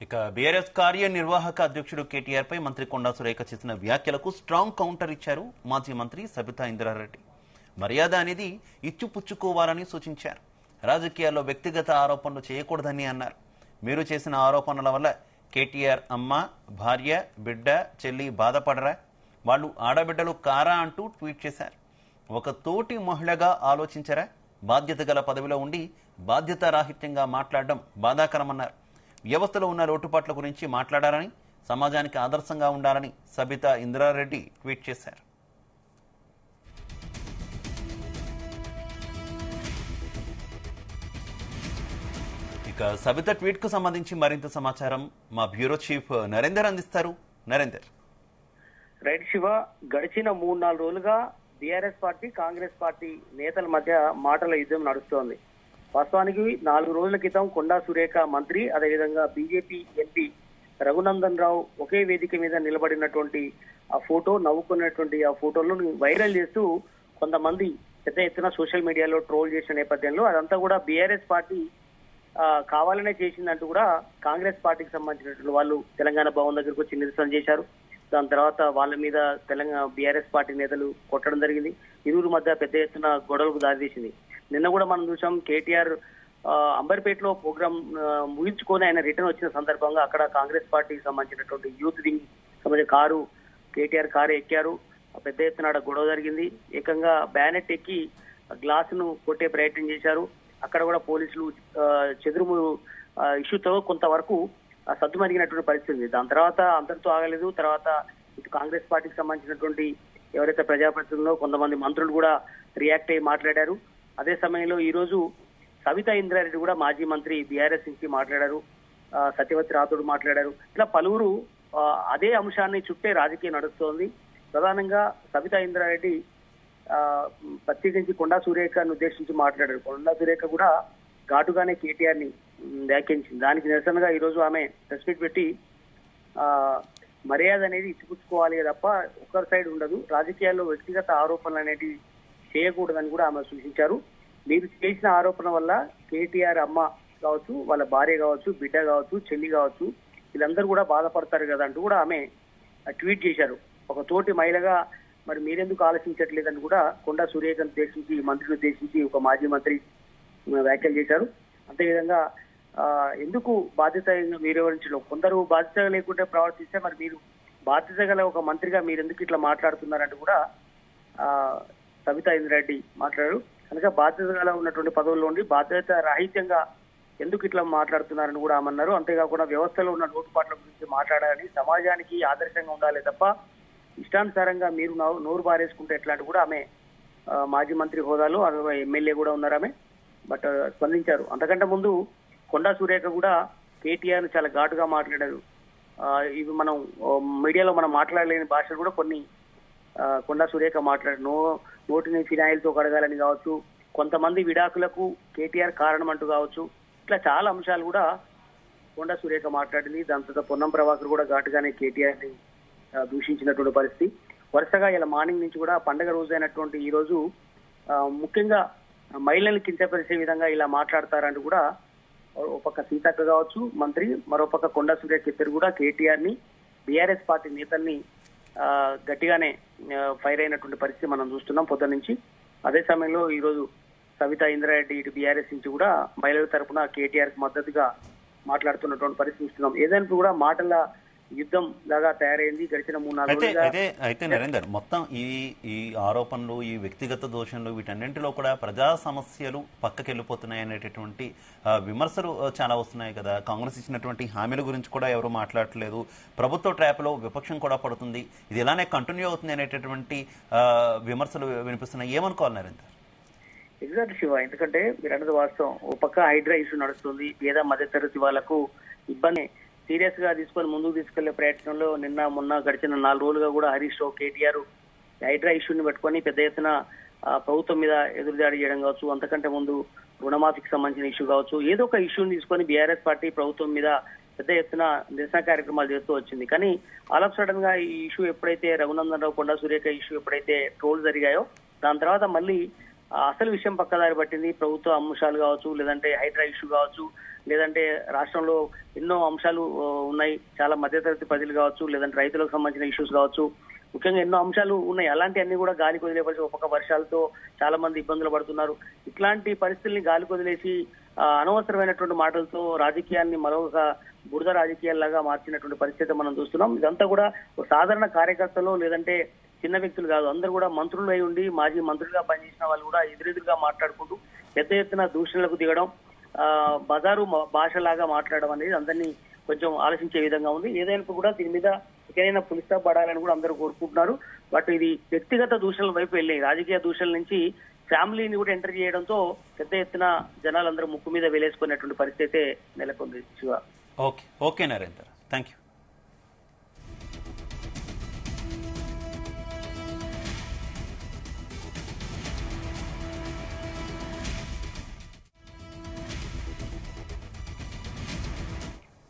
ఇక బీఆర్ఎస్ కార్యనిర్వాహక అధ్యక్షుడు కేటీఆర్ పై మంత్రి కొండా సురేఖ చేసిన వ్యాఖ్యలకు స్ట్రాంగ్ కౌంటర్ ఇచ్చారు మాజీ మంత్రి సబితా ఇంద్రారెడ్డి. మర్యాద అనేది ఇచ్చిపుచ్చుకోవాలని సూచించారు. రాజకీయాల్లో వ్యక్తిగత ఆరోపణలు చేయకూడదని అన్నారు. మీరు చేసిన ఆరోపణల వల్ల కేటీఆర్ అమ్మ, భార్య, బిడ్డ, చెల్లి బాధపడరా? వాళ్ళు ఆడబిడ్డలు కారా అంటూ ట్వీట్ చేశారు. ఒక తోటి మహిళగా ఆలోచించరా? బాధ్యత గల పదవిలో ఉండి బాధ్యతారాహిత్యంగా మాట్లాడడం బాధాకరమన్నారు. వ్యవస్థలో ఉన్న లోటుపాట్ల గురించి మాట్లాడాలని, సమాజానికి ఆదర్శంగా ఉండాలని సబితా ఇంద్రారెడ్డి ట్వీట్ చేశారు. ఇక సబిత ట్వీట్ కు సంబంధించి మరింత సమాచారం మా బ్యూరో చీఫ్ నరేందర్ అందిస్తారు. నరేందర్. రైట్ శివ, గడిచిన 3-4 రోజులుగా బీఆర్ఎస్ పార్టీ, కాంగ్రెస్ పార్టీ నేతల మధ్య మాటల యుద్ధం నడుస్తోంది. వాస్తవానికి 4 రోజుల క్రితం కొండా సురేఖ మంత్రి, అదేవిధంగా బీజేపీ ఎంపీ రఘునందన్ రావు ఒకే వేదిక మీద నిలబడినటువంటి ఆ ఫోటో, నవ్వుకున్నటువంటి ఆ ఫోటోలను వైరల్ చేస్తూ కొంతమంది పెద్ద ఎత్తున సోషల్ మీడియాలో ట్రోల్ చేసిన నేపథ్యంలో అదంతా కూడా బీఆర్ఎస్ పార్టీ కావాలనే చేసిందంటూ కూడా కాంగ్రెస్ పార్టీకి సంబంధించినటువంటి వాళ్ళు తెలంగాణ భవన్ దగ్గరకు వచ్చి నిరసన చేశారు. దాని తర్వాత వాళ్ళ మీద తెలంగాణ బీఆర్ఎస్ పార్టీ నేతలు కొట్టడం జరిగింది. ఇరువురు మధ్య పెద్ద ఎత్తున గొడవలకు దారితీసింది. నిన్న కూడా మనం చూసాం, కేటీఆర్ అంబర్పేటలో ప్రోగ్రాం ముగించుకొని ఆయన రిటర్న్ వచ్చిన సందర్భంగా అక్కడ కాంగ్రెస్ పార్టీకి సంబంధించినటువంటి యూత్ వింగ్ సంబంధించిన కారు, కేటీఆర్ కారు ఎక్కారు. పెద్ద ఎత్తున గొడవ జరిగింది. ఏకంగా బ్యానెట్ ఎక్కి గ్లాసును కొట్టే ప్రయత్నం చేశారు. అక్కడ కూడా పోలీసులు చెదురుమురు ఇష్యూతో కొంతవరకు సద్దుమరిగినటువంటి పరిస్థితి ఉంది. దాని తర్వాత అందరితో ఆగలేదు. తర్వాత ఇటు కాంగ్రెస్ పార్టీకి సంబంధించినటువంటి ఎవరైతే ప్రజాప్రతినిధుల్లో కొంతమంది మంత్రులు కూడా రియాక్ట్ అయ్యి మాట్లాడారు. అదే సమయంలో ఈ రోజు సబితా ఇంద్రారెడ్డి కూడా మాజీ మంత్రి బీఆర్ఎస్ నుంచి మాట్లాడారు. సత్యవతి రాథోడ్ మాట్లాడారు. ఇట్లా పలువురు అదే అంశాన్ని చుట్టే రాజకీయం నడుస్తోంది. ప్రధానంగా సబితా ఇంద్రారెడ్డి ప్రత్యేకించి కొండా సురేఖను ఉద్దేశించి మాట్లాడారు. కొండా సురేఖ కూడా ఘాటుగానే కేటీఆర్ ని వ్యాఖ్యానించింది. దానికి నిరసనగా ఈ రోజు ఆమె ప్రెస్ మీట్ పెట్టి మర్యాద అనేది ఇచ్చిపుచ్చుకోవాలి తప్ప ఒక్కరి సైడ్ ఉండదు, రాజకీయాల్లో వ్యక్తిగత ఆరోపణలు అనేవి చేయకూడదని కూడా ఆమె సూచించారు. మీరు చేసిన ఆరోపణ వల్ల కేటీఆర్ అమ్మ కావచ్చు, వాళ్ళ భార్య కావచ్చు, బిడ్డ కావచ్చు, చెల్లి కావచ్చు, వీళ్ళందరూ కూడా బాధపడతారు కదా అంటూ కూడా ఆమె ట్వీట్ చేశారు. ఒక తోటి మహిళగా మరి మీరెందుకు ఆలోచించట్లేదని కూడా కొండా సురేఖను ఉద్దేశించి, మంత్రిని ఉద్దేశించి ఒక మాజీ మంత్రి వ్యాఖ్యలు చేశారు. అంతేవిధంగా ఎందుకు బాధ్యత మీరు వివరించడం, కొందరు బాధ్యత లేకుంటే ప్రవర్తిస్తే మరి మీరు బాధ్యత గల ఒక మంత్రిగా మీరు ఎందుకు ఇట్లా మాట్లాడుతున్నారంటూ కూడా సబితా ఇంద్రారెడ్డి మాట్లాడారు. కనుక బాధ్యత గల ఉన్నటువంటి పదవుల్లో ఉండి బాధ్యత రాహిత్యంగా ఎందుకు ఇట్లా మాట్లాడుతున్నారని కూడా ఆమన్నారు. అంతేకాకుండా వ్యవస్థలో ఉన్న లోటుపాట్ల గురించి మాట్లాడాలని, సమాజానికి ఆదర్శంగా ఉండాలి తప్ప ఇష్టానుసారంగా మీరు నోరు బారేసుకుంటే ఎట్లాంటి కూడా ఆమె మాజీ మంత్రి హోదాలో ఎమ్మెల్యే కూడా ఉన్నారు ఆమె, బట్ స్పందించారు. అంతకంటే ముందు కొండా సురేఖ కూడా కేటీఆర్ చాలా ఘాటుగా మాట్లాడారు. ఇవి మనం మీడియాలో మనం మాట్లాడలేని భాషలు కూడా కొన్ని కొండా సురేఖ మాట్లాడారు. నోటిని ఫినాయిల్తో కడగాలని కావచ్చు, కొంతమంది విడాకులకు కేటీఆర్ కారణం అంటూ కావచ్చు, ఇట్లా చాలా అంశాలు కూడా కొండా సురేఖ మాట్లాడింది. దాంతో పొన్నం ప్రభాకర్ కూడా ఘాటుగానే కేటీఆర్ ని దూషించినటువంటి పరిస్థితి. వరుసగా ఇలా మార్నింగ్ నుంచి కూడా పండగ రోజు అయినటువంటి ఈ రోజు ముఖ్యంగా మహిళల్ని కించపరిచే విధంగా ఇలా మాట్లాడతారంటూ కూడా ఒక పక్క సీతక్క కావచ్చు మంత్రి, మరోపక్క కొండా సురేఖ ఇద్దరు కూడా కేటీఆర్ ని, బీఆర్ఎస్ పార్టీ నేతల్ని గట్టిగానే ఫైర్ అయినటువంటి పరిస్థితి మనం చూస్తున్నాం పొద్దున్న నుంచి. అదే సమయంలో ఈ రోజు సబితా ఇంద్రారెడ్డి ఇటు బీఆర్ఎస్ నుంచి కూడా మహిళల తరఫున కేటీఆర్ కి మద్దతుగా మాట్లాడుతున్నటువంటి పరిస్థితి చూస్తున్నాం. ఏదైనా కూడా మాటల యుద్ధం లాగా తయారైంది గడిచిన 3-4 రోజులుగా. అయితే నరేందర్, మొత్తం ఈ ఆరోపణలు, ఈ వ్యక్తిగత దోషణలు, వీటన్నింటిలో కూడా ప్రజా సమస్యలు పక్కకెళ్ళిపోతున్నాయి అనేటటువంటి విమర్శలు చాలా వస్తున్నాయి కదా. కాంగ్రెస్ ఇచ్చినటువంటి హామీల గురించి కూడా ఎవరు మాట్లాడట్లేదు. ప్రభుత్వ ట్రాప్లో విపక్షం కూడా పడుతుంది. ఇది ఇలానే కంటిన్యూ అవుతుంది అనేటటువంటి విమర్శలు వినిపిస్తున్నాయి. ఏమనుకోవాలి నరేందర్? ఎగ్జాక్ట్ శివ, ఎందుకంటే మీరు అన్నది వాస్తవం. ఓ పక్క హైడ్రా ఇష్యూ నడుస్తుంది. పేద మధ్యతరగతి వాళ్లకు ఇబ్బంది సీరియస్ గా తీసుకొని ముందుకు తీసుకెళ్లే ప్రయత్నంలో నిన్న మొన్న గడిచిన 4 రోజులుగా కూడా హరీష్ రావు, కేటీఆర్ హైడ్రా ఇష్యూని పెట్టుకొని పెద్ద ఎత్తున ప్రభుత్వం మీద ఎదురుదాడి చేయడం కావచ్చు, అంతకంటే ముందు రుణమాఫీకి సంబంధించిన ఇష్యూ కావచ్చు, ఏదో ఒక ఇష్యూని తీసుకొని బీఆర్ఎస్ పార్టీ ప్రభుత్వం మీద పెద్ద ఎత్తున నిరసన కార్యక్రమాలు చేస్తూ వచ్చింది. కానీ ఆల్ ఆఫ్ సడన్ గా ఈ ఇష్యూ ఎప్పుడైతే రఘునందన్ రావు, కొండా సురేఖ ఇష్యూ ఎప్పుడైతే ట్రోల్ జరిగాయో దాని తర్వాత మళ్ళీ అసలు విషయం పక్కదారి పట్టింది. ప్రభుత్వ అంశాలు కావచ్చు, లేదంటే హైడ్రా ఇష్యూ కావచ్చు, లేదంటే రాష్ట్రంలో ఎన్నో అంశాలు ఉన్నాయి. చాలా మధ్యతరగతి ప్రజలు కావచ్చు, లేదంటే రైతులకు సంబంధించిన ఇష్యూస్ కావచ్చు, ముఖ్యంగా ఎన్నో అంశాలు ఉన్నాయి. అలాంటి అన్ని కూడా గాలికి వదిలేపరిచి ఒక పక్క వర్షాలతో చాలా మంది ఇబ్బందులు పడుతున్నారు. ఇట్లాంటి పరిస్థితుల్ని గాలికి వదిలేసి అనవసరమైనటువంటి మాటలతో రాజకీయాన్ని మరొక బురద రాజకీయాల్లాగా మార్చినటువంటి పరిస్థితి మనం చూస్తున్నాం. ఇదంతా కూడా ఒక సాధారణ కార్యకర్తలు లేదంటే చిన్న వ్యక్తులు కాదు, అందరూ కూడా మంత్రులు అయి ఉండి మాజీ మంత్రులుగా పనిచేసిన వాళ్ళు కూడా ఎదురెదురుగా మాట్లాడుకుంటూ పెద్ద ఎత్తున దూషణలకు దిగడం, బజారు భాషలాగా మాట్లాడడం అనేది అందరినీ కొంచెం ఆలోచించే విధంగా ఉంది. ఏదైనా కూడా దీని మీద ఎక్కడైనా పులి స్టాప్ పడాలని కూడా అందరూ కోరుకుంటున్నారు. బట్ ఇది వ్యక్తిగత దూషణల వైపు వెళ్ళాయి. రాజకీయ దూషణల నుంచి ఫ్యామిలీని కూడా ఎంటర్ చేయడంతో పెద్ద ఎత్తున జనాలందరూ ముక్కు మీద వేలేసుకునేటువంటి పరిస్థితి నెలకొంది. Shiva. Okay Narender, thank you.